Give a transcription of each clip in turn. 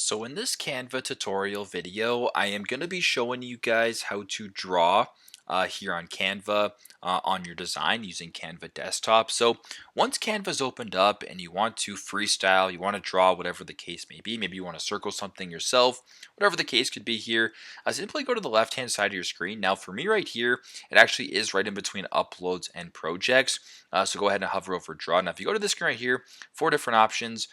So in this Canva tutorial video, I am going to be showing you guys how to draw here on Canva on your design using Canva desktop. So once Canva's opened up and you want to freestyle, you want to draw whatever the case may be, maybe you want to circle something yourself, whatever the case could be here, simply go to the left hand side of your screen. Now for me right here, it actually is right in between uploads and projects. So go ahead and hover over draw. Now if you go to this screen right here, four different options.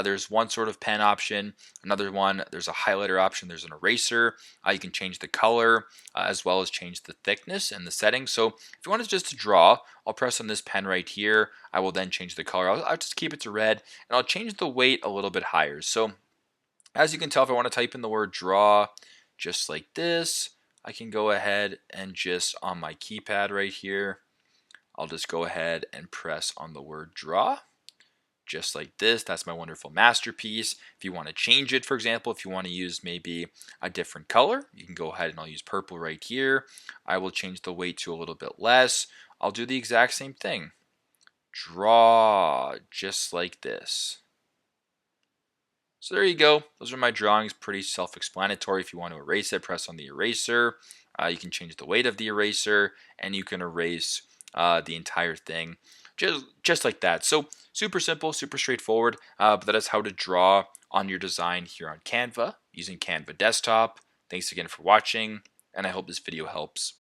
There's one sort of pen option. Another one, there's a highlighter option, there's an eraser. You can change the color as well as change the thickness and the settings. So if you want just to draw, I'll press on this pen right here. I will then change the color. I'll just keep it to red and I'll change the weight a little bit higher. So as you can tell, if I want to type in the word draw just like this, I can go ahead and just on my keypad right here, I'll just go ahead and press on the word draw just like this. That's my wonderful masterpiece. If you want to change it, for example, if you want to use maybe a different color, you can go ahead and I'll use purple right here. I will change the weight to a little bit less. I'll do the exact same thing. Draw just like this. So there you go. Those are my drawings. Pretty self-explanatory. If you want to erase it, press on the eraser. You can change the weight of the eraser and you can erase the entire thing just like that. So super simple, super straightforward, but that is how to draw on your design here on Canva using Canva desktop. Thanks again for watching, and I hope this video helps.